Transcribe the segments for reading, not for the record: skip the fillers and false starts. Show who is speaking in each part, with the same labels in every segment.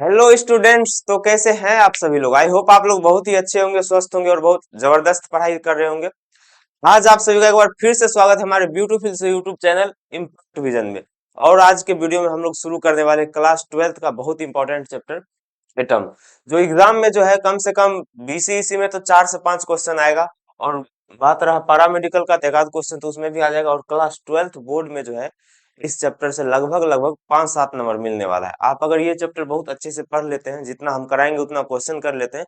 Speaker 1: Hello students. तो कैसे हैं आप सभी लोग? आई होप आप लोग बहुत ही अच्छे होंगे, स्वस्थ होंगे और बहुत जबरदस्त पढ़ाई कर रहे होंगे। आज आप सभी का एक बार फिर से स्वागत है हमारे ब्यूटीफुल से यूट्यूब चैनल इम्पैक्ट विजन में। और आज के वीडियो में हम लोग शुरू करने वाले क्लास 12th का बहुत इंपॉर्टेंट चैप्टर एटम, जो एग्जाम में जो है कम से कम बीसीईसी में तो 4 से 5 क्वेश्चन आएगा। और बात रहा पैरामेडिकल का तो एक आध क्वेश्चन तो उसमें भी आ जाएगा। और क्लास 12th बोर्ड में जो है इस चैप्टर से लगभग लगभग 5-7 नंबर मिलने वाला है। आप अगर ये चैप्टर बहुत अच्छे से पढ़ लेते हैं, जितना हम कराएंगे उतना क्वेश्चन कर लेते हैं,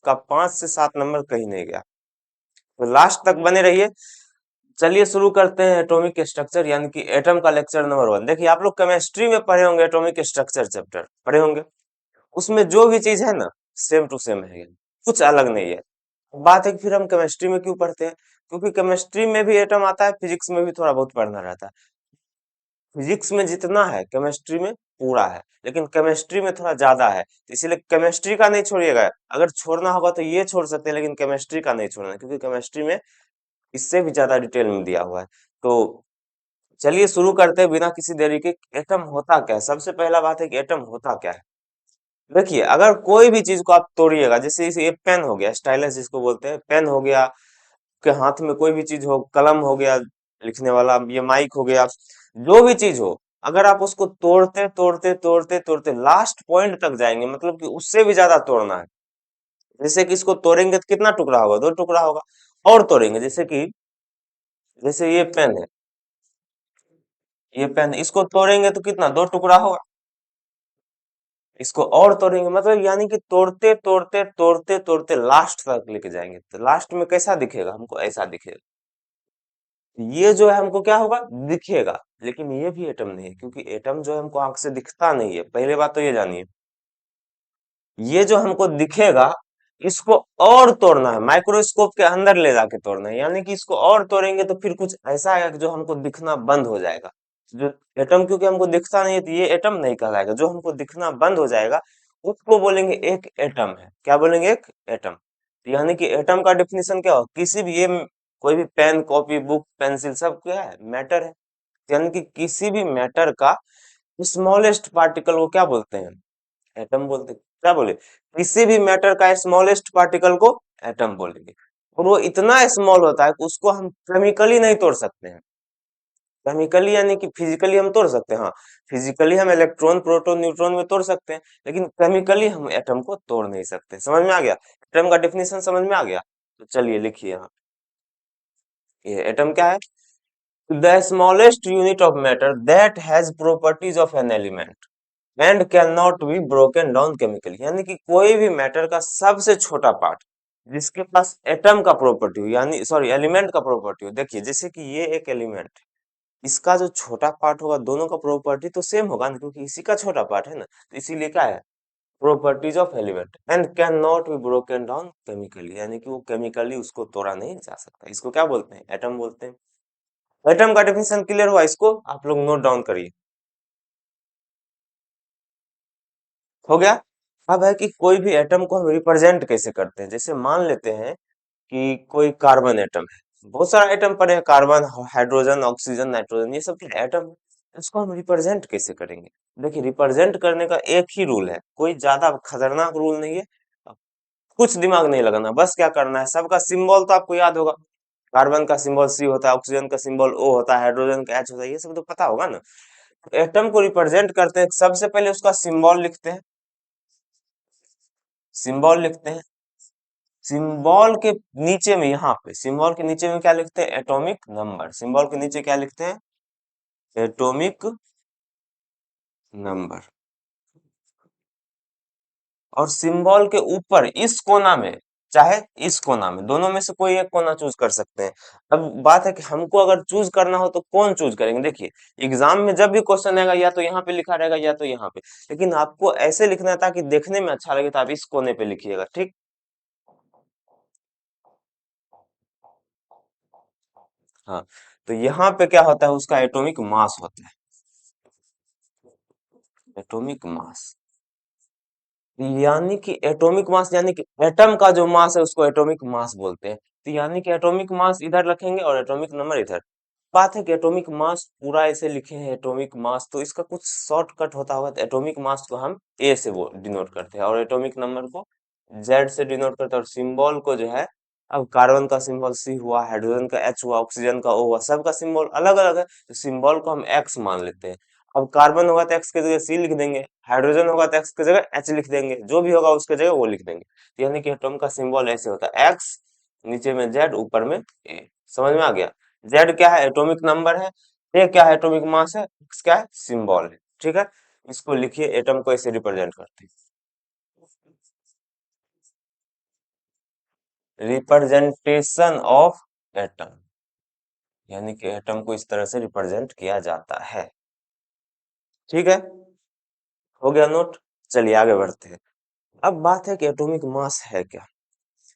Speaker 1: तो आपका 5 से 7 नंबर कहीं नहीं गया। तो लास्ट तक बने रहिए। चलिए शुरू करते हैं एटॉमिक स्ट्रक्चर यानी कि एटम का लेक्चर नंबर 1। देखिए, आप लोग केमिस्ट्री में पढ़े होंगे, एटॉमिक स्ट्रक्चर चैप्टर पढ़े होंगे। उसमें जो भी चीज है ना, सेम टू सेम है, कुछ अलग नहीं है। बात है कि फिर हम केमिस्ट्री में क्यों पढ़ते हैं? क्योंकि केमिस्ट्री में भी एटम आता है, फिजिक्स में भी थोड़ा बहुत पढ़ना रहता है। फिजिक्स में जितना है केमिस्ट्री में पूरा है, लेकिन केमिस्ट्री में थोड़ा ज्यादा है, तो इसीलिए केमिस्ट्री का नहीं छोड़िएगा। अगर छोड़ना होगा तो ये छोड़ सकते हैं, लेकिन केमिस्ट्री का नहीं छोड़ना, क्योंकि केमिस्ट्री में इससे भी ज्यादा डिटेल में दिया हुआ है। तो चलिए शुरू करते हैं बिना किसी देरी के। एटम होता क्या है? सबसे पहला बात है कि एटम होता क्या है। देखिए, अगर कोई भी चीज को आप तोड़िएगा, जैसे इसे ये पेन हो गया, स्टाइलस जिसको बोलते हैं, पेन हो गया, के हाथ में कोई भी चीज हो, कलम हो गया लिखने वाला, ये माइक हो गया, जो भी चीज हो, अगर आप उसको तोड़ते तोड़ते तोड़ते तोड़ते लास्ट पॉइंट तक जाएंगे, मतलब कि उससे भी ज्यादा तोड़ना है। जैसे कि इसको तोड़ेंगे तो कितना टुकड़ा होगा? 2 टुकड़ा होगा। और तोड़ेंगे, जैसे ये पेन है, ये पेन, इसको तोड़ेंगे तो कितना? 2 टुकड़ा होगा। इसको और तोड़ेंगे, मतलब यानी कि तोड़ते तोड़ते तोड़ते तोड़ते लास्ट तक लेके जाएंगे, तो लास्ट में कैसा दिखेगा? हमको ऐसा दिखेगा। ये जो है हमको क्या होगा? दिखेगा। लेकिन ये भी एटम नहीं है, क्योंकि एटम जो है हमको आंख से दिखता नहीं है। पहले बात तो ये जानिए। ये जो हमको दिखेगा, इसको और तोड़ना है, माइक्रोस्कोप के अंदर ले जाके तोड़ना है। यानी कि इसको और तोड़ेंगे तो फिर कुछ ऐसा आएगा कि जो हमको दिखना बंद हो जाएगा। जो एटम, क्योंकि हमको दिखता नहीं है, तो ये एटम नहीं कहलाएगा। जो हमको दिखना बंद हो जाएगा उसको बोलेंगे एक एटम है। क्या बोलेंगे? एक एटम। यानी कि एटम का डेफिनेशन क्या हो? किसी भी ये कोई भी पेन, कॉपी, बुक, पेंसिल, सब क्या है? मैटर है। यानी कि किसी भी मैटर का स्मॉलेस्ट पार्टिकल को क्या बोलते हैं? एटम बोलते हैं। क्या बोले? किसी भी मैटर का स्मॉलेस्ट पार्टिकल को एटम बोलेंगे। और वो इतना स्मॉल होता है कि उसको हम केमिकली नहीं तोड़ सकते हैं। केमिकली यानी कि फिजिकली हम तोड़ सकते हैं, हाँ। फिजिकली हम इलेक्ट्रॉन, प्रोटॉन, न्यूट्रॉन में तोड़ सकते हैं, लेकिन केमिकली हम एटम को तोड़ नहीं सकते। समझ में आ गया? एटम का डेफिनेशन समझ में आ गया? तो चलिए लिखिए यहाँ। ये एटम क्या है? The smallest unit of matter that has properties of an element and can not be broken down chemically. यानी कि कोई भी मैटर का सबसे छोटा पार्ट जिसके पास एटम का प्रॉपर्टी हो, यानी सॉरी एलिमेंट का प्रॉपर्टी हो। देखिए, जैसे कि ये एक एलिमेंट, इसका जो छोटा पार्ट होगा, दोनों का प्रॉपर्टी तो सेम होगा ना, क्योंकि इसी का छोटा पार्ट है ना। तो इसीलिए क्या है? Properties of element and can not be broken down chemically, यानी कि वो केमिकली उसको तोड़ा नहीं जा सकता। इसको क्या बोलते हैं? एटम बोलते हैं। एटम का डेफिनेशन क्लियर हुआ? इसको आप लोग नोट डाउन करिए। हो गया? अब है कि कोई भी एटम को हम रिप्रेजेंट कैसे करते हैं। जैसे मान लेते हैं कि कोई कार्बन एटम है, बहुत सारा एटम पड़े हैं, कार्बन, हाइड्रोजन, ऑक्सीजन, नाइट्रोजन, ये सब क्या एटम है। इसको हम रिप्रेजेंट कैसे करेंगे? देखिए, रिप्रेजेंट करने का एक ही रूल है, कोई ज्यादा खतरनाक रूल नहीं है। कुछ दिमाग नहीं लगाना, बस क्या करना है, सबका सिंबल तो आपको याद होगा। कार्बन का सिंबल सी होता है, ऑक्सीजन का सिंबल ओ होता है, हाइड्रोजन का एच होता है, ये सब तो पता होगा ना। एटम को रिप्रेजेंट करते हैं, सबसे पहले उसका सिंबल लिखते हैं। सिंबल लिखते हैं। सिंबल के नीचे में, यहाँ पे सिंबल के नीचे में क्या लिखते हैं? Atomic number. सिंबल के नीचे क्या लिखते हैं? Atomic number. और सिंबल के ऊपर इस कोना में, चाहे इस कोना में, दोनों में से कोई एक कोना चूज कर सकते हैं। अब बात है कि हमको अगर चूज करना हो तो कौन चूज करेंगे? देखिए, एग्जाम में जब भी क्वेश्चन आएगा, या तो यहाँ पे लिखा रहेगा या तो यहाँ पे, लेकिन आपको ऐसे लिखना है ताकि देखने में अच्छा लगे, तो आप इस कोने पे लिखिएगा, ठीक। हाँ। तो यहाँ पे क्या होता है? उसका एटॉमिक मास होता है। एटॉमिक मास यानी कि एटॉमिक मास, यानी कि एटम का जो मास है उसको एटॉमिक मास बोलते हैं। तो यानी कि एटॉमिक मास इधर रखेंगे और एटॉमिक नंबर इधर। बात है कि एटॉमिक मास पूरा ऐसे लिखे हैं एटॉमिक मास, तो इसका कुछ शॉर्टकट होता होगा। तो एटॉमिक मास को हम ए से वो डिनोट करते हैं और एटॉमिक नंबर को जेड से डिनोट करते हैं, और सिंबल को जो है, अब कार्बन का सिंबल सी हुआ, हाइड्रोजन का एच हुआ, ऑक्सीजन का ओ हुआ, सबका सिंबल अलग अलग है, तो सिंबल को हम एक्स मान लेते हैं। अब कार्बन होगा तो एक्स की जगह सी लिख देंगे, हाइड्रोजन होगा तो एक्स की जगह एच लिख देंगे, जो भी होगा उसके जगह वो लिख देंगे। तो यानी कि एटॉम का सिंबल ऐसे होता है, एक्स, नीचे में जेड, ऊपर में ए। समझ में आ गया? जेड क्या है? एटॉमिक नंबर है। ए क्या है? एटॉमिक मास है। एक्स क्या है? सिंबल है। ठीक है, इसको लिखिए, एटम को ऐसे रिप्रेजेंट करते हैं, रिप्रेजेंटेशन ऑफ एटम, यानी कि एटम को इस तरह से रिप्रेजेंट किया जाता है। ठीक है, हो गया नोट। चलिए आगे बढ़ते हैं। अब बात है कि एटॉमिक मास है क्या।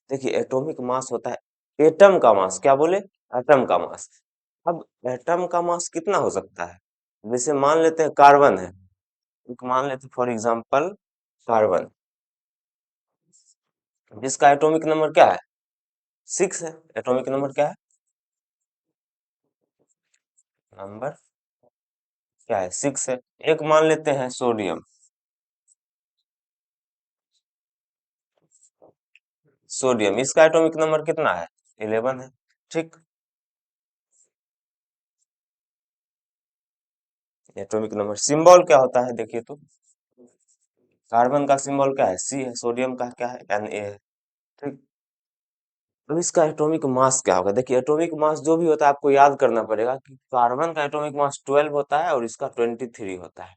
Speaker 1: देखिए, एटॉमिक मास होता है एटम का मास। क्या बोले? एटम का मास। अब एटम का मास कितना हो सकता है? जैसे मान लेते हैं कार्बन है, एक मान लेते हैं फॉर एग्जांपल कार्बन, जिसका एटॉमिक नंबर क्या है? 6 है। एटॉमिक नंबर क्या है? नंबर क्या है? 6 है। एक मान लेते हैं सोडियम, सोडियम इसका एटॉमिक नंबर कितना है? 11 है। ठीक, एटॉमिक नंबर सिंबल क्या होता है देखिए तो, कार्बन का सिंबल क्या है? सी है, सोडियम का क्या है? Na है। ठीक, अब इसका एटॉमिक मास क्या होगा? देखिए, एटॉमिक मास जो भी होता है आपको याद करना पड़ेगा कि कार्बन का एटॉमिक मास 12 होता है और इसका 23 होता है।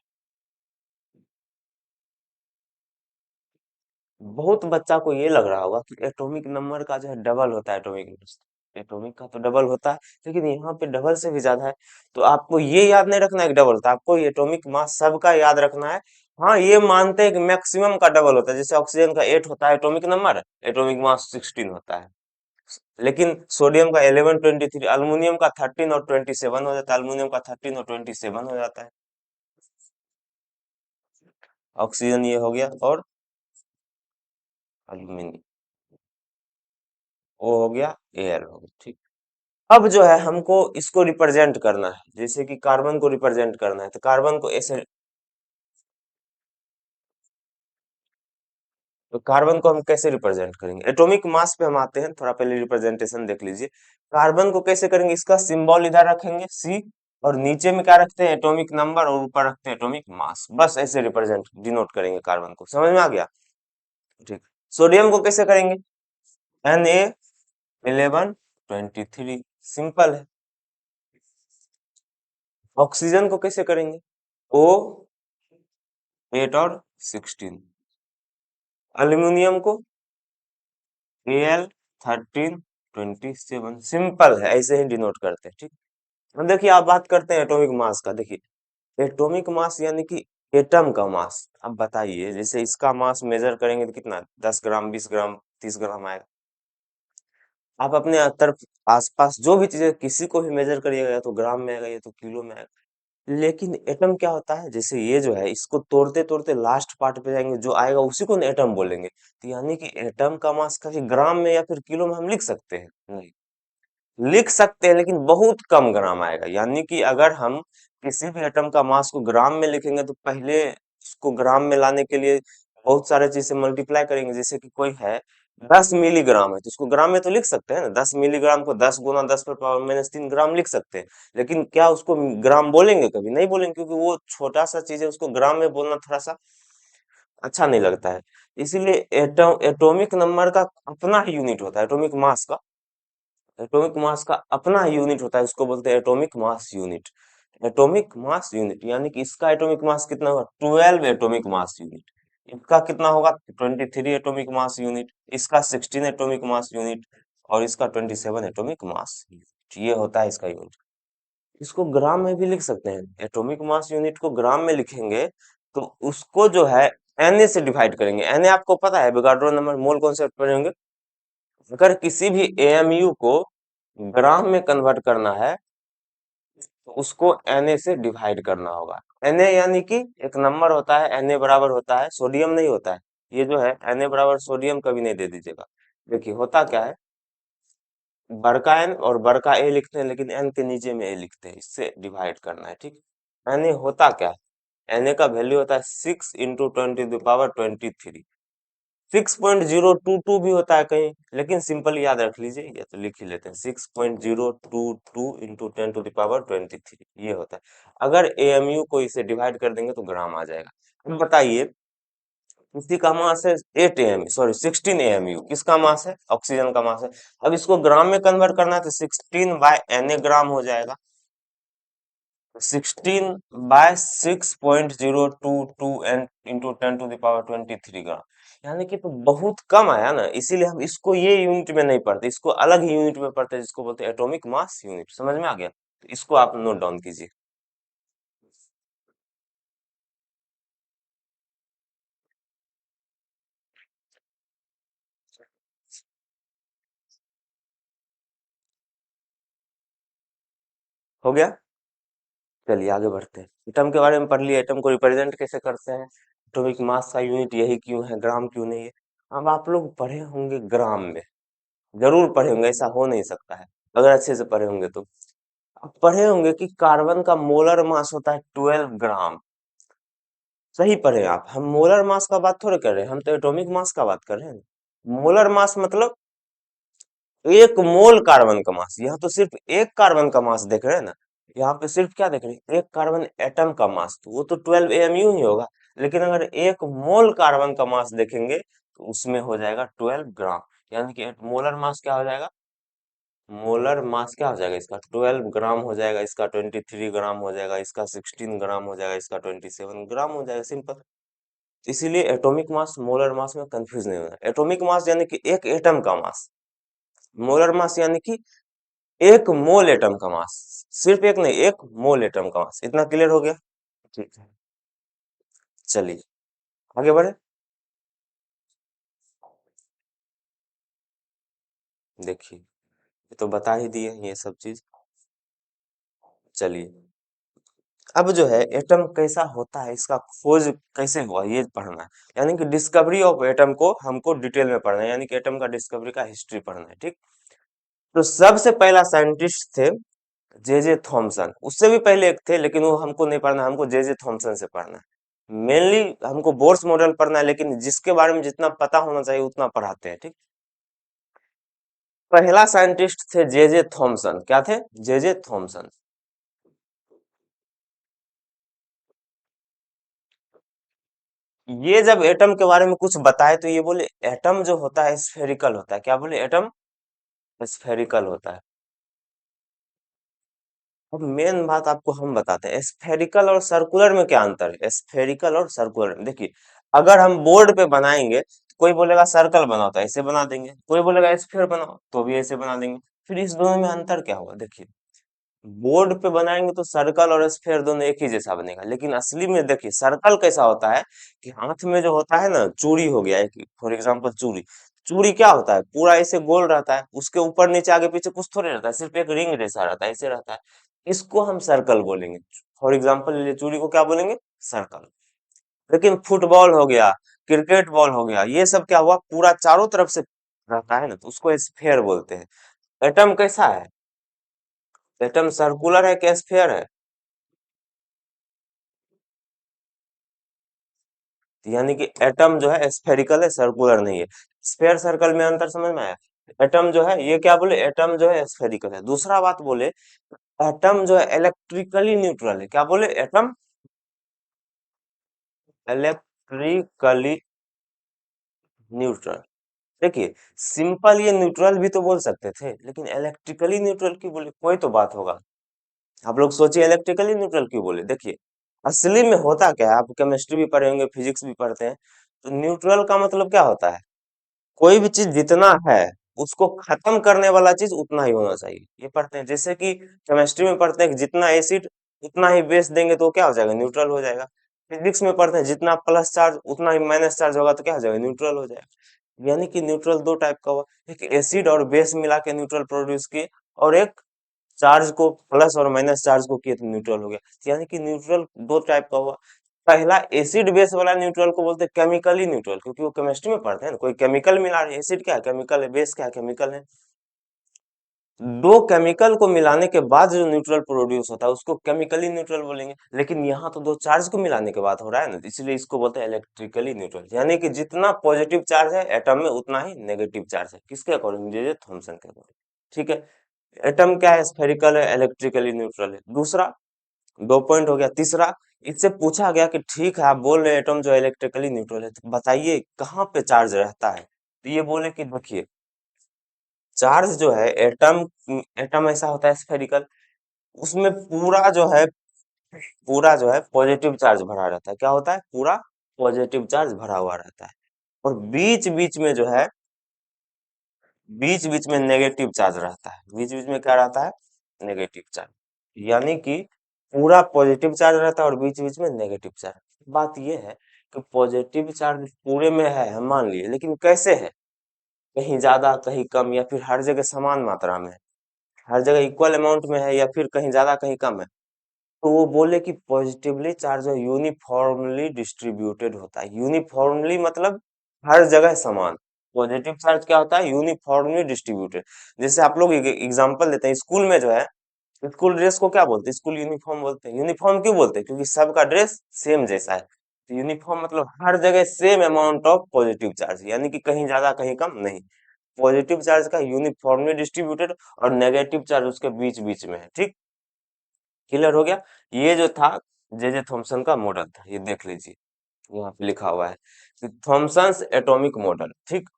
Speaker 1: बहुत बच्चा को ये लग रहा होगा कि एटॉमिक नंबर का जो है डबल होता है एटॉमिक मास। एटॉमिक का तो डबल होता है, लेकिन यहाँ पे डबल से भी ज्यादा है। तो आपको ये याद नहीं रखना है कि डबल होता है, आपको एटॉमिक मास सबका याद रखना है। हाँ, ये मानते हैं कि मैक्सिमम का डबल होता है, जैसे ऑक्सीजन का 8 होता है एटॉमिक नंबर, एटॉमिक मास 16 होता है। लेकिन सोडियम का 11, 23, अल्युमिनियम का 13 और 27 हो जाता है, अल्युमिनियम का 13 और 27 हो जाता है। ऑक्सीजन ये हो गया, और अल्यूमिनियम वो हो गया, एयर हो गया। ठीक, अब जो है हमको इसको रिप्रेजेंट करना है, जैसे कि कार्बन को रिप्रेजेंट करना है, तो कार्बन को ऐसे, तो कार्बन को हम कैसे रिप्रेजेंट करेंगे? एटॉमिक मास पे हम आते हैं, थोड़ा पहले रिप्रेजेंटेशन देख लीजिए। कार्बन को कैसे करेंगे? इसका सिंबल इधर रखेंगे सी, और नीचे में क्या रखते हैं? एटॉमिक नंबर, और ऊपर रखते हैं एटॉमिक मास। बस ऐसे रिप्रेजेंट डिनोट करेंगे कार्बन को। समझ में आ गया? ठीक, सोडियम को कैसे करेंगे? Na1123, सिंपल है। ऑक्सीजन को कैसे करेंगे? O8 और 16। अल्यूमिनियम को Al1327, सिंपल है, ऐसे ही डिनोट करते हैं। ठीक, अब देखिए आप बात करते हैं एटॉमिक मास का। देखिए, एटॉमिक मास यानी कि एटम का मास। अब बताइए, जैसे इसका मास मेजर करेंगे तो कितना? 10 ग्राम, 20 ग्राम, 30 ग्राम आएगा। आप अपने तरफ आसपास जो भी चीजें किसी को भी मेजर करिएगा, या तो ग्राम में आएगा, या तो किलो में आएगा। लेकिन एटम क्या होता है? जैसे ये जो है, इसको तोड़ते तोड़ते लास्ट पार्ट पे जाएंगे, जो आएगा उसी को एटम बोलेंगे। तो यानी कि एटम का मास कभी ग्राम में या फिर किलो में हम लिख सकते हैं? नहीं, लिख सकते हैं, लेकिन बहुत कम ग्राम आएगा। यानी कि अगर हम किसी भी एटम का मास को ग्राम में लिखेंगे, तो पहले उसको ग्राम में लाने के लिए बहुत सारे चीज से मल्टीप्लाई करेंगे। जैसे कि कोई है 10 मिलीग्राम है, तो उसको ग्राम में तो लिख सकते हैं ना, 10 मिलीग्राम को 10 × 10⁻³ ग्राम लिख सकते हैं। लेकिन क्या उसको ग्राम बोलेंगे? कभी नहीं बोलेंगे, क्योंकि वो छोटा सा चीज है, उसको ग्राम में बोलना थोड़ा सा अच्छा नहीं लगता है। इसीलिए एटॉमिक नंबर का अपना ही यूनिट होता है, एटॉमिक मास का, एटॉमिक मास का अपना ही यूनिट होता है, उसको बोलते हैं atomic mass unit. Atomic mass unit, यानी कि इसका एटॉमिक मास कितना होगा? 12 एटॉमिक मास यूनिट। इसका कितना होगा? 23 एटॉमिक मास यूनिट। इसका 16 एटॉमिक मास यूनिट, और इसका 27 एटॉमिक मास यूनिट। ये होता है इसका यूनिट। इसको ग्राम में भी लिख सकते हैं। एटॉमिक मास यूनिट को ग्राम में लिखेंगे, तो उसको जो है Na से डिवाइड करेंगे। Na आपको पता है, एवोगाड्रो नंबर, मोल कॉन्सेप्ट पढ़े होंगे। अगर किसी भी एएमयू को ग्राम में कन्वर्ट करना है, तो उसको Na से डिवाइड करना होगा। Na यानी कि एक नंबर होता है, Na बराबर होता है, सोडियम नहीं होता है। ये जो है Na बराबर सोडियम कभी नहीं दे दीजिएगा। देखिए होता क्या है, बड़का एन और बड़का ए लिखते हैं, लेकिन एन के नीचे में ए लिखते हैं, इससे डिवाइड करना है, ठीक। एन ए होता क्या है? एन ए का वैल्यू होता है 6 × 10⁻23। 6.022 भी होता है कहीं, लेकिन सिंपल याद रख लीजिए, ये तो लिख ही लेते हैं, 6.022 × 10⁻23 ये होता है। अगर एएमयू को इसे डिवाइड कर देंगे तो ग्राम आ जाएगा। अब बताइए, किसी का मास है 8 एएमयू, सॉरी 16 एएमयू, किसका मास है? ऑक्सीजन का मास है। अब इसको ग्राम में कन्वर्ट करना है तो 16/Na ग्राम हो जाएगा। 16/6.022 एन इंटू 10⁻23 ग्राम, यानी कि तो बहुत कम आया ना, इसीलिए हम इसको ये यूनिट में नहीं पढ़ते, इसको अलग ही यूनिट में पढ़ते हैं, जिसको बोलते हैं एटॉमिक मास यूनिट। समझ में आ गया? तो इसको आप नोट डाउन कीजिए। हो गया। चलिए आगे बढ़ते हैं। एटम के बारे में पढ़ लिया, एटम को रिप्रेजेंट कैसे करते हैं, एटॉमिक मास का यूनिट यही क्यों है, ग्राम क्यों नहीं है। अब आप लोग पढ़े होंगे ग्राम में, जरूर पढ़े होंगे, ऐसा हो नहीं सकता है अगर अच्छे से पढ़े होंगे तो। आप पढ़े होंगे कि कार्बन का मोलर मास होता है 12 ग्राम। सही पढ़े आप, हम मोलर मास का बात थोड़े कर रहे हैं, हम तो एटॉमिक मास का बात कर रहे हैं। मोलर मास मतलब एक मोल कार्बन का मास, यहाँ तो सिर्फ एक कार्बन का मास देख रहे हैं ना, यहाँ पे सिर्फ क्या देख रहे हैं, एक कार्बन एटम का मास, तो वो तो 12 एएमयू ही होगा। लेकिन अगर एक मोल कार्बन का मास देखेंगे तो उसमें हो जाएगा 12 ग्राम, यानी कि मोलर मास क्या हो जाएगा, मोलर मास क्या हो जाएगा इसका, 12 ग्राम हो जाएगा, इसका 23 ग्राम हो जाएगा, इसका 16 ग्राम हो जाएगा, इसका 27 ग्राम हो जाएगा, सिंपल। इसीलिए एटॉमिक मास मोलर मास में कंफ्यूज नहीं होना। एटॉमिक मास यानी कि एक एटम का मास, मोलर मास यानी कि एक मोल एटम का मास, सिर्फ एक नहीं, एक मोल एटम का मास। इतना क्लियर हो गया? ठीक है, चलिए आगे बढ़े। देखिए, ये तो बता ही दिए ये सब चीज। चलिए, अब जो है एटम कैसा होता है, इसका खोज कैसे हुआ, ये पढ़ना है। यानी कि डिस्कवरी ऑफ एटम को हमको डिटेल में पढ़ना है, यानी कि एटम का डिस्कवरी का हिस्ट्री पढ़ना है, ठीक। तो सबसे पहला साइंटिस्ट थे जे जे थॉमसन, उससे भी पहले एक थे, लेकिन वो हमको नहीं पढ़ना, हमको जे जे थॉमसन से पढ़ना है। मेनली हमको बोर्स मॉडल पढ़ना है, लेकिन जिसके बारे में जितना पता होना चाहिए उतना पढ़ाते हैं, ठीक। पहला साइंटिस्ट थे जे जे थॉमसन, क्या थे? जे जे थॉमसन। ये जब एटम के बारे में कुछ बताए तो ये बोले एटम जो होता है स्फेरिकल होता है, क्या बोले, एटम स्फेरिकल होता है। अब मेन बात आपको हम बताते हैं, स्फेरिकल और सर्कुलर में क्या अंतर है। स्फेरिकल और सर्कुलर में देखिए, अगर हम बोर्ड पे बनाएंगे तो कोई बोलेगा सर्कल बनाओ तो ऐसे बना देंगे, कोई बोलेगा स्फीयर बनाओ तो भी ऐसे बना देंगे। फिर इस दोनों में अंतर क्या हुआ, देखिए, बोर्ड पे बनाएंगे तो सर्कल और स्फीयर दोनों एक ही जैसा बनेगा, लेकिन असली में देखिए सर्कल कैसा होता है कि हाथ में जो होता है ना, चूड़ी हो गया एक, फॉर एग्जांपल चूड़ी, चूड़ी क्या होता है, पूरा ऐसे गोल रहता है, उसके ऊपर नीचे आगे पीछे कुछ थोड़े रहता है, सिर्फ एक रिंग जैसा रहता है, ऐसे रहता है। इसको हम सर्कल बोलेंगे। फॉर एग्जाम्पल ये चूड़ी को क्या बोलेंगे, सर्कल। लेकिन फुटबॉल हो गया, क्रिकेट बॉल हो गया, ये सब क्या हुआ, पूरा चारों तरफ से रहता है ना, तो उसको स्फेयर बोलते हैं। एटम कैसा है, एटम सर्कुलर है कि स्फेयर है? यानी कि एटम जो है स्फेरिकल है, सर्कुलर नहीं है। स्फेयर सर्कल में अंतर समझ में आया। एटम जो है ये क्या बोले, एटम जो है स्फेरिकल है। दूसरा बात बोले, एटम जो है इलेक्ट्रिकली न्यूट्रल है, क्या बोले, एटम इलेक्ट्रिकली न्यूट्रल। देखिए, सिंपल ये न्यूट्रल भी तो बोल सकते थे, लेकिन इलेक्ट्रिकली न्यूट्रल क्यों बोले, कोई तो बात होगा। आप लोग सोचिए इलेक्ट्रिकली न्यूट्रल क्यों बोले। देखिए, असली में होता क्या है, आप केमिस्ट्री भी पढ़े होंगे, फिजिक्स भी पढ़ते हैं, तो न्यूट्रल का मतलब क्या होता है, कोई भी चीज जितना है उसको खत्म करने वाला चीज उतना ही होना चाहिए, ये पढ़ते हैं। जैसे कि केमिस्ट्री में पढ़ते हैं कि जितना एसिड उतना ही बेस देंगे तो क्या हो जाएगा, न्यूट्रल हो जाएगा। फिजिक्स में पढ़ते हैं जितना प्लस चार्ज उतना ही माइनस चार्ज होगा तो क्या हो जाएगा, न्यूट्रल हो जाएगा। यानी कि न्यूट्रल दो टाइप का हुआ, एक एसिड और बेस मिला के न्यूट्रल प्रोड्यूस किए, और एक चार्ज को प्लस और माइनस चार्ज को किए तो न्यूट्रल हो गया। यानी कि न्यूट्रल दो टाइप का हुआ। पहला एसिड बेस वाला न्यूट्रल को बोलते हैं केमिकली न्यूट्रल, क्योंकि वो केमिस्ट्री में पढ़ते हैं ना, कोई केमिकल मिला रहे, एसिड क्या है, केमिकल है, बेस क्या है, केमिकल है। दो केमिकल को मिलाने के बाद जो न्यूट्रल प्रोड्यूस होता है उसको केमिकली न्यूट्रल बोलेंगे, लेकिन यहाँ तो दो चार्ज को मिलाने के बाद हो रहा है ना, इसलिए इसको बोलते हैं इलेक्ट्रिकली न्यूट्रल। यानी कि जितना पॉजिटिव चार्ज है एटम में उतना ही नेगेटिव चार्ज है, किसके अकॉर्डिंग, जे थॉमसन के अकॉर्डिंग। ठीक है, एटम क्या है, स्फेरिकल है, इलेक्ट्रिकली न्यूट्रल है। दूसरा, दो पॉइंट हो गया। तीसरा, इससे पूछा गया कि ठीक है आप बोल रहे हैं एटम जो इलेक्ट्रिकली न्यूट्रल है, तो बताइए कहाँ पे चार्ज रहता है। तो ये बोले कि देखिए, चार्ज जो है एटम, एटम ऐसा होता है स्फेरिकल, उसमें पूरा जो है पॉजिटिव चार्ज भरा रहता है। क्या होता है, पूरा पॉजिटिव चार्ज भरा हुआ रहता है। और बीच बीच में जो है, बीच बीच में नेगेटिव चार्ज रहता है। बीच बीच में क्या रहता है, नेगेटिव चार्ज। यानी कि पूरा पॉजिटिव चार्ज रहता है और बीच बीच में नेगेटिव चार्ज। बात यह है कि पॉजिटिव चार्ज पूरे में है, हम मान लिए, लेकिन कैसे है, कहीं ज्यादा कहीं कम, या फिर हर जगह समान मात्रा में है, हर जगह इक्वल अमाउंट में है, या फिर कहीं ज्यादा कहीं कम है। तो वो बोले कि पॉजिटिवली चार्ज यूनिफॉर्मली डिस्ट्रीब्यूटेड होता है। यूनिफॉर्मली मतलब हर जगह समान। पॉजिटिव चार्ज क्या होता है, यूनिफॉर्मली डिस्ट्रीब्यूटेड। जैसे आप लोग एग्जांपल देते हैं, स्कूल में जो है, स्कूल ड्रेस को क्या बोलते हैं, स्कूल यूनिफॉर्म बोलते हैं। यूनिफॉर्म क्यों बोलते हैं, क्योंकि सबका ड्रेस सेम जैसा है। तो यूनिफॉर्म मतलब हर जगह same amount of positive charge, यानी कि कहीं ज्यादा कहीं कम नहीं। पॉजिटिव चार्ज का यूनिफॉर्मली डिस्ट्रीब्यूटेड, और नेगेटिव चार्ज उसके बीच बीच में है। ठीक, क्लियर हो गया। ये जो था जे थॉमसन का मॉडल था, ये देख लीजिए, यहाँ पे लिखा हुआ है थॉमसन्स एटॉमिक मॉडल। ठीक,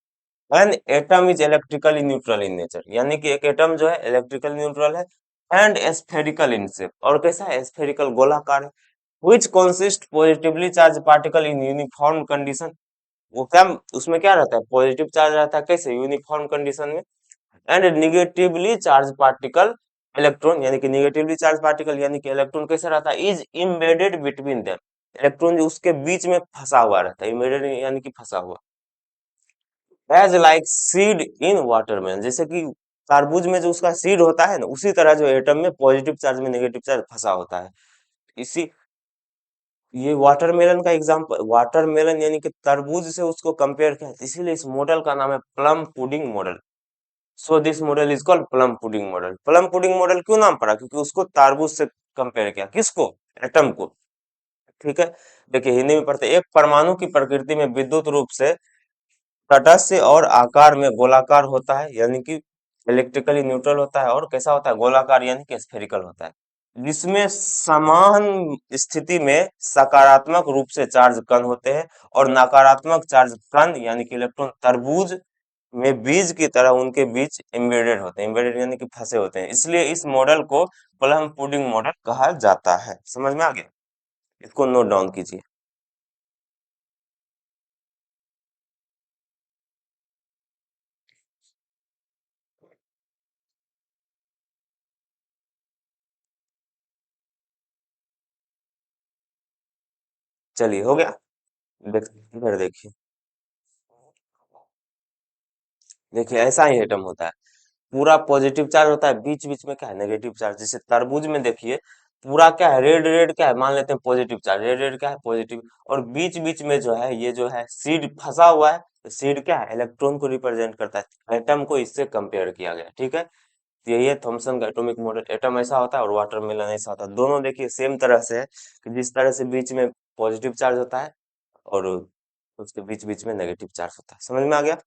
Speaker 1: an atom is electrically neutral in nature, यानी कि एक एटम जो है इलेक्ट्रिकल न्यूट्रल है, एंड स्फेरिकल इन शेप, और कैसा है, स्फेरिकल गोलाकार है, which consist positively charged particle in uniform condition। वो क्या, उसमें क्या रहता है, पॉजिटिव चार्ज रहता है, कैसे, यूनिफॉर्म कंडीशन में। And negatively charge particle, electron, यानी कि निगेटिवली चार्ज पार्टिकल, यानी कि इलेक्ट्रॉन कैसा रहता है, is embedded between them. Electron जो उसके बीच में फंसा हुआ रहता है, इम्बेडेड यानी कि फंसा हुआ, as like seed in watermelon, जैसे कि तरबूज में जो उसका सीड होता है ना, उसी तरह जो एटम में पॉजिटिव चार्ज में नेगेटिव चार्ज फंसा होता है। इसी, ये वाटरमेलन का एग्जांपल, वाटरमेलन यानी कि तरबूज से उसको कंपेयर किया, इसीलिए इस मॉडल का नाम है plum pudding model. So this model is called plum pudding model. Plum pudding model क्यों नाम पड़ा, क्योंकि उसको तरबूज से कंपेयर किया, किसको, एटम को। ठीक है, देखिए हिंदी में पढ़ते हैं, एक परमाणु की प्रकृति में विद्युत रूप से तटस्थ और आकार में गोलाकार होता है, यानी कि इलेक्ट्रिकली न्यूट्रल होता है, और कैसा होता है, गोलाकार यानी कि स्फेरिकल होता है, जिसमें समान स्थिति में सकारात्मक रूप से चार्ज कण होते हैं, और नकारात्मक चार्ज कण यानी कि इलेक्ट्रॉन तरबूज में बीज की तरह उनके बीच एम्बेडेड होते हैं। एम्बेडेड यानी कि फंसे होते हैं, इसलिए इस मॉडल को प्लम पुडिंग मॉडल कहा जाता है। समझ में आ गया, इसको नोट डाउन कीजिए। चलिए, हो गया। इधर देखिए, देखिए ऐसा ही एटम होता है, पूरा पॉजिटिव चार्ज होता है, बीच बीच में क्या है, नेगेटिव चार्ज। जैसे तरबूज में देखिए, पूरा क्या है, रेड रेड क्या है, मान लेते हैं पॉजिटिव चार्ज, रेड रेड क्या है, पॉजिटिव। और बीच बीच में जो है, ये जो है सीड फंसा हुआ है, तो सीड क्या है, इलेक्ट्रॉन को रिप्रेजेंट करता है। एटम को इससे कंपेयर किया गया। ठीक है, तो यही है थॉमसन का एटॉमिक मॉडल। एटम ऐसा होता है और वाटरमेलन ऐसा होता है। दोनों देखिए सेम तरह से है, कि जिस तरह से बीच में पॉजिटिव चार्ज होता है, और उसके बीच बीच में नेगेटिव चार्ज होता है। समझ में आ गया,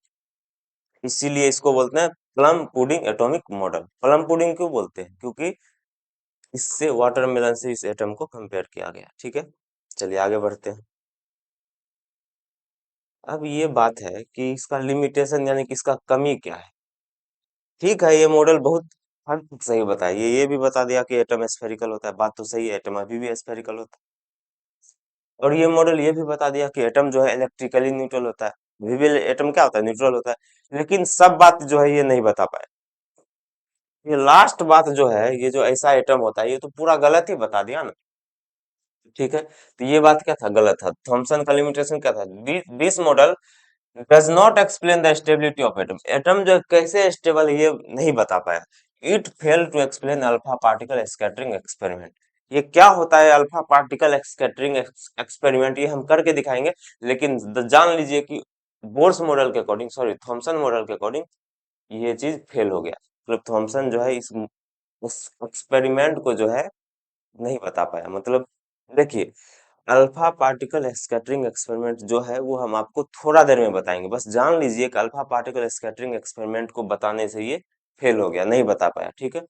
Speaker 1: इसीलिए इसको बोलते हैं plum pudding atomic model. Plum pudding क्यों बोलते हैं, क्योंकि इससे वाटरमेलन से इस एटम को कंपेयर किया गया। ठीक है, चलिए आगे बढ़ते हैं। अब ये बात है कि इसका लिमिटेशन यानी कि इसका कमी क्या है। ठीक है, ये मॉडल बहुत हद तक सही बताया, ये भी बता दिया कि एटम स्फेरिकल होता है, बात तो सही है, एटम अभी भी स्फेरिकल होता है। और ये मॉडल ये भी बता दिया कि एटम जो है इलेक्ट्रिकली न्यूट्रल होता है। अभी भी एटम क्या होता है, न्यूट्रल होता है। लेकिन सब बात जो है ये नहीं बता पाए। ये लास्ट बात जो है, ये जो ऐसा एटम होता है, ये तो पूरा गलत ही बता दिया ना। ठीक है, तो ये बात क्या था, गलत था। थॉमसन का लिमिटेशन क्या था, this model does not explain the stability of atom. Atom जो है कैसे स्टेबल, ये नहीं बता पाया। It fail to explain alpha particle scattering experiment. ये क्या होता है अल्फा पार्टिकल स्कैटरिंग एक्सपेरिमेंट, ये हम करके दिखाएंगे। लेकिन जान लीजिए कि बोर्स मॉडल के अकॉर्डिंग, सॉरी थॉमसन मॉडल के अकॉर्डिंग, ये चीज फेल हो गया। क्लिप थॉमसन जो है इस एक्सपेरिमेंट को जो है नहीं बता पाया। मतलब देखिए, अल्फा पार्टिकल स्कैटरिंग एक्सपेरिमेंट जो है वो हम आपको थोड़ा देर में बताएंगे। बस जान लीजिए कि अल्फा पार्टिकल स्कैटरिंग एक्सपेरिमेंट को बताने से ये फेल हो गया, नहीं बता पाया, ठीक है।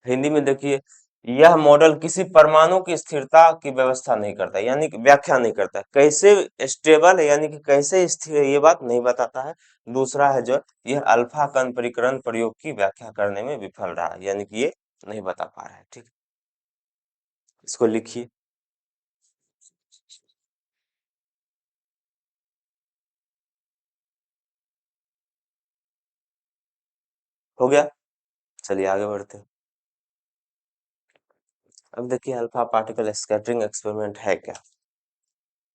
Speaker 1: हिंदी में देखिए, यह मॉडल किसी परमाणु की स्थिरता की व्यवस्था नहीं करता, यानी कि व्याख्या नहीं करता, कैसे स्टेबल है यानी कि कैसे स्थिर है ये बात नहीं बताता है। दूसरा है जो यह अल्फा कण परिकरण प्रयोग की व्याख्या करने में विफल रहा है, यानी कि ये नहीं बता पा रहा है, ठीक है। इसको लिखिए। हो गया, चलिए आगे बढ़ते हैं। अब देखिए अल्फा पार्टिकल स्कैटरिंग एक्सपेरिमेंट है क्या।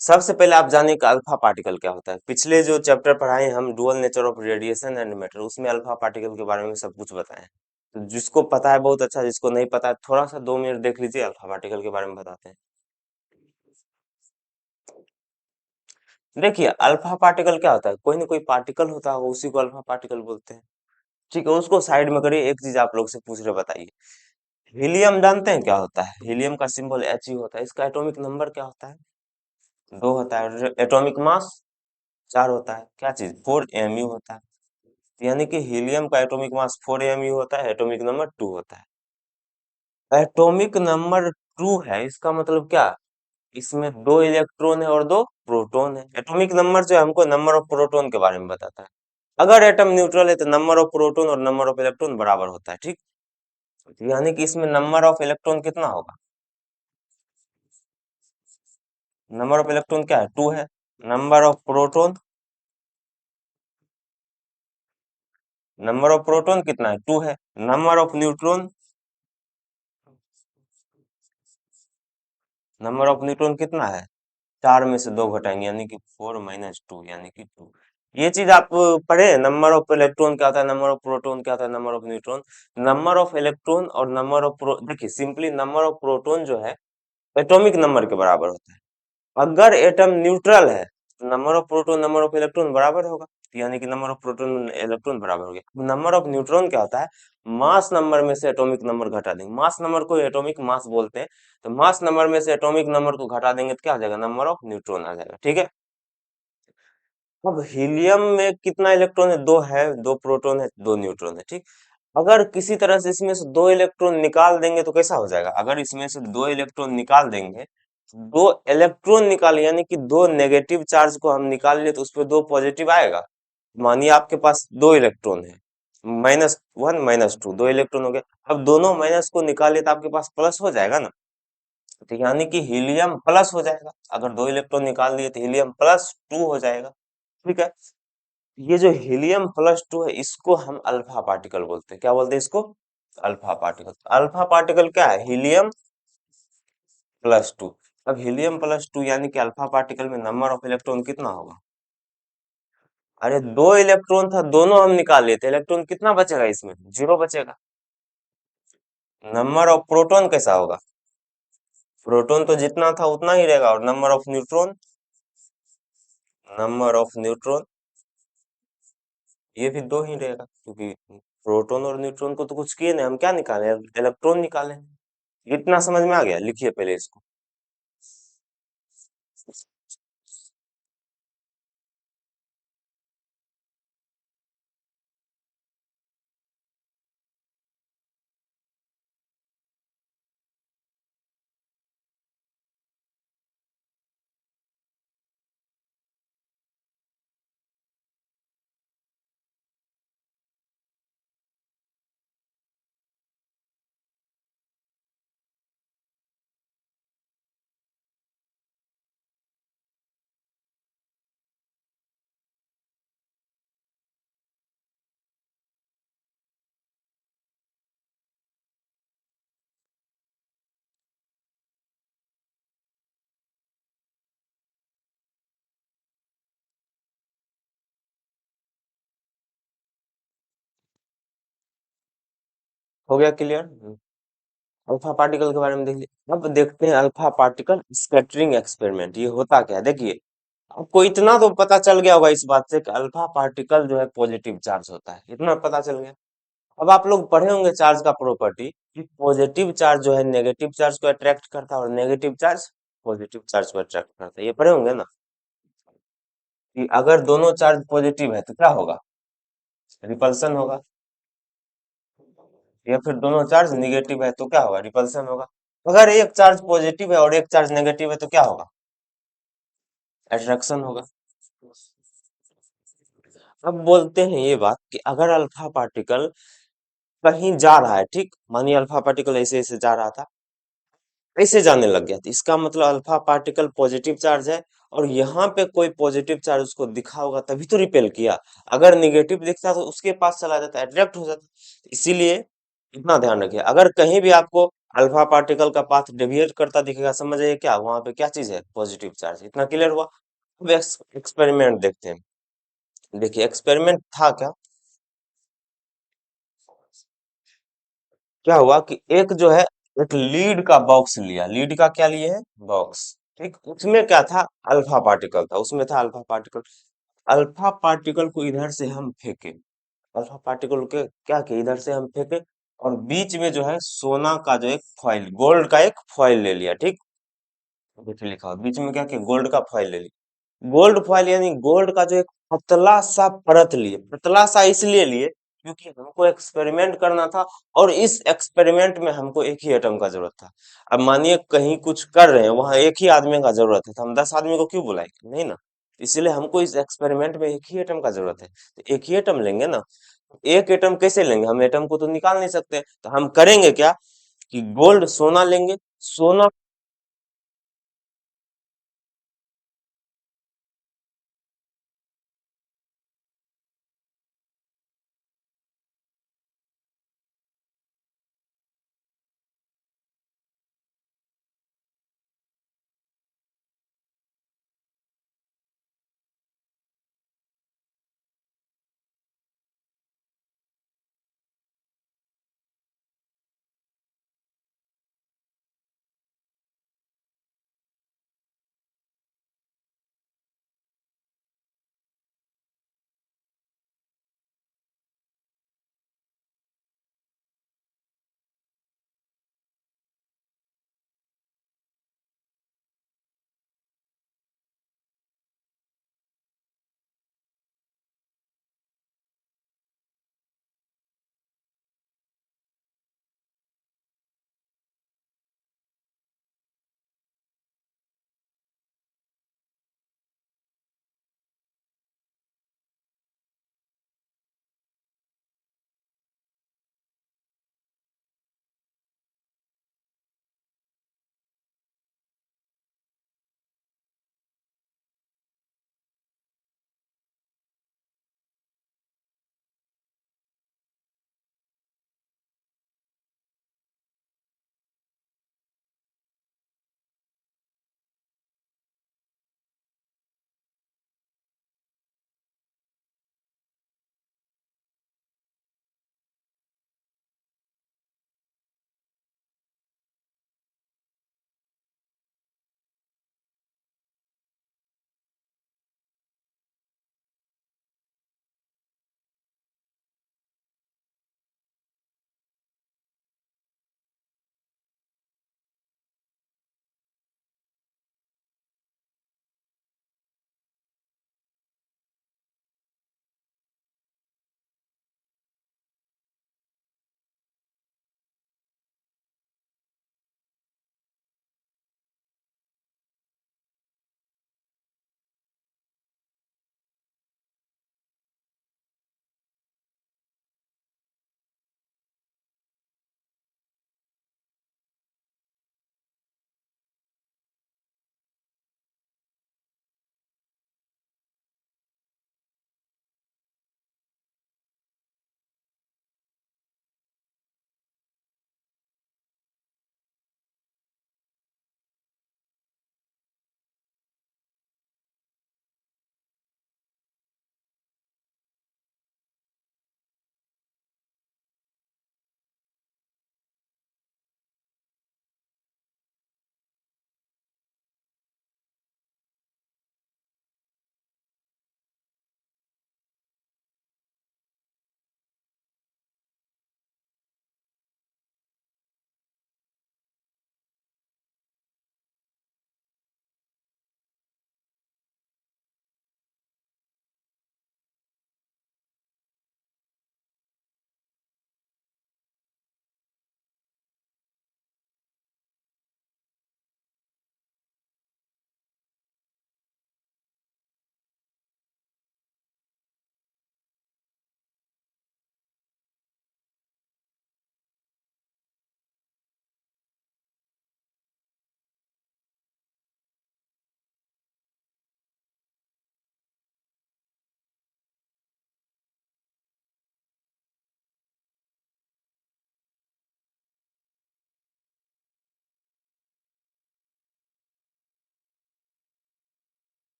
Speaker 1: सबसे पहले आप जानिए कि अल्फा पार्टिकल क्या होता है। पिछले जो चैप्टर पढ़ाए हम, dual nature of radiation and matter, उसमें अल्फा पार्टिकल के बारे में सब कुछ बताएं। तो जिसको पता है बहुत अच्छा, जिसको नहीं पता है थोड़ा सा 2 मिनट देख लीजिए, अल्फा पार्टिकल के बारे में बताते हैं। देखिए अल्फा पार्टिकल क्या होता है, कोई ना कोई पार्टिकल होता है, उसी को अल्फा पार्टिकल बोलते हैं, ठीक है। उसको साइड में करिए, एक चीज आप लोग से पूछ रहे, बताइए। हीलियम जानते हैं क्या होता है? हीलियम का सिंबल He होता है। इसका एटॉमिक नंबर क्या होता है? 2 होता है। और एटॉमिक मास 4 होता है। क्या चीज? 4 mu होता है। यानी कि हीलियम का एटॉमिक मास 4 mu होता है, एटॉमिक नंबर 2 होता है। एटॉमिक नंबर 2 है, इसका मतलब क्या? इसमें 2 इलेक्ट्रॉन है और 2 प्रोटॉन है। एटॉमिक नंबर जो है हमको नंबर ऑफ प्रोटॉन के बारे में बताता है। अगर एटम न्यूट्रल है तो नंबर ऑफ प्रोटॉन और नंबर ऑफ इलेक्ट्रॉन बराबर होता है, ठीक। यानी कि इसमें नंबर ऑफ इलेक्ट्रॉन कितना होगा? नंबर ऑफ इलेक्ट्रॉन क्या है? 2 है। Number of proton, number of proton कितना है? 2 है। Number of neutron, number of neutron कितना है? 4 में से 2 घटाएंगे, यानी कि 4 - 2, यानी कि 2। ये चीज आप पढ़े, नंबर ऑफ इलेक्ट्रॉन क्या होता है, नंबर ऑफ प्रोटॉन क्या होता है, number of neutron. Number of electron और नंबर ऑफ प्रो देखिए, सिंपली नंबर ऑफ प्रोटॉन जो है एटॉमिक नंबर के बराबर होता है। अगर एटम न्यूट्रल है तो number of proton number of electron बराबर होगा, यानी कि नंबर ऑफ प्रोटॉन इलेक्ट्रॉन बराबर हो गया। नंबर ऑफ न्यूट्रॉन क्या होता है? मास नंबर में से एटॉमिक नंबर घटा देंगे, मास नंबर को एटॉमिक मास बोलते हैं। तो मास नंबर में से एटॉमिक नंबर को घटा देंगे तो क्या आ जाएगा? नंबर ऑफ न्यूट्रॉन आ जाएगा, ठीक है। अब हीलियम में कितना इलेक्ट्रॉन है? 2 है, 2 प्रोटॉन है, 2 न्यूट्रॉन है, ठीक। अगर किसी तरह से इसमें से 2 इलेक्ट्रॉन निकाल देंगे तो कैसा हो जाएगा? अगर इसमें से 2 इलेक्ट्रॉन निकाल देंगे, 2 इलेक्ट्रॉन निकाले यानी कि 2 नेगेटिव चार्ज को हम निकाल लिए तो उस पे 2 पॉजिटिव आएगा। मानिए आपके पास 2 इलेक्ट्रॉन है, -1 -2, 2 इलेक्ट्रॉन हो गया। अब दोनों माइनस को निकाले तो आपके पास प्लस हो जाएगा ना, तो यानी कि हीलियम प्लस हो जाएगा। अगर 2 इलेक्ट्रॉन निकाल दिए तो हीलियम +2 हो जाएगा, ठीक है। ये जो हीलियम +2 है इसको हम अल्फा पार्टिकल बोलते हैं। क्या बोलते हैं इसको? Alpha particle. अल्फा पार्टिकल क्या है? हीलियम +2। अब हीलियम +2 यानी कि अल्फा पार्टिकल में नंबर ऑफ इलेक्ट्रॉन कितना होगा? अरे 2 इलेक्ट्रॉन था, दोनों हम निकाल लेते, इलेक्ट्रॉन कितना बचेगा? इसमें 0 बचेगा। नंबर ऑफ प्रोटॉन कैसा होगा? प्रोटॉन तो जितना था उतना ही रहेगा, और number of neutron, number of neutron ये भी 2 ही रहेगा, क्योंकि प्रोटॉन और न्यूट्रॉन को तो कुछ किए नहीं, हम क्या निकाले? इलेक्ट्रॉन निकाले। इतना समझ में आ गया? लिखिए पहले इसको। हो गया क्लियर? अल्फा पार्टिकल के बारे में देख लिया। अब देखते हैं अल्फा पार्टिकल स्कैटरिंग एक्सपेरिमेंट, ये होता क्या है। देखिए, आपको इतना तो पता चल गया होगा इस बात से कि अल्फा पार्टिकल जो है पॉजिटिव चार्ज होता है, इतना पता चल गया। अब आप लोग पढ़े होंगे चार्ज का प्रॉपर्टी कि पॉजिटिव चार्ज जो है नेगेटिव चार्ज को अट्रैक्ट करता है और नेगेटिव चार्ज पॉजिटिव चार्ज को अट्रैक्ट करता है, ये पढ़े होंगे ना कि अगर दोनों चार्ज पॉजिटिव है तो क्या होगा, रिपल्सन होगा। या फिर दोनों चार्ज निगेटिव है तो क्या होगा, रिपल्सन होगा। अगर एक चार्ज पॉजिटिव है और एक चार्ज नेगेटिव है तो क्या होगा, अट्रैक्शन होगा। अब बोलते हैं ये बात कि अगर अल्फा पार्टिकल कहीं जा रहा है, ठीक मानिए अल्फा पार्टिकल ऐसे ऐसे जा रहा था, ऐसे जाने लग गया, तो इसका मतलब अल्फा पार्टिकल पॉजिटिव चार्ज है और यहाँ पे कोई पॉजिटिव चार्ज उसको दिखा होगा तभी तो रिपेल किया। अगर निगेटिव दिखता तो उसके पास चला जाता, अट्रैक्ट हो जाता। इसीलिए इतना ध्यान रखिए, अगर कहीं भी आपको अल्फा पार्टिकल का पाथ डेविएट करता दिखेगा, समझ जाइए क्या वहां पे क्या चीज है, पॉजिटिव चार्ज। इतना क्लियर हुआ। अब एक्सपेरिमेंट देखते हैं। देखिए एक्सपेरिमेंट था क्या, क्या हुआ कि एक जो है एक लीड का बॉक्स लिया, लीड का क्या लिए है, बॉक्स। ठीक, उसमें क्या था, अल्फा पार्टिकल था, उसमें था अल्फा पार्टिकल। अल्फा पार्टिकल को इधर से हम फेंके, अल्फा पार्टिकल के क्या किए, इधर से हम फेंके और बीच में जो है सोना का जो एक फॉइल, गोल्ड का एक फॉइल ले लिया। ठीक, देखिए लिखा हुआ बीच में क्या किया, गोल्ड का फॉइल ले लिया। गोल्ड फॉइल यानी गोल्ड का जो एक पतला सा परत लिए, पतला सा इसलिए लिए क्योंकि हमको एक्सपेरिमेंट करना था और इस एक्सपेरिमेंट में हमको एक ही एटम का जरूरत था। अब मानिए कहीं कुछ कर रहे हैं, वहां एक ही आदमी का जरूरत है, तो हम 10 आदमी को क्यों बुलाएंगे, नहीं ना। इसलिए हमको इस एक्सपेरिमेंट में एक ही एटम का जरूरत है, तो एक ही एटम लेंगे ना। एक एटम कैसे लेंगे, हम एटम को तो निकाल नहीं सकते, तो हम करेंगे क्या कि गोल्ड सोना लेंगे, सोना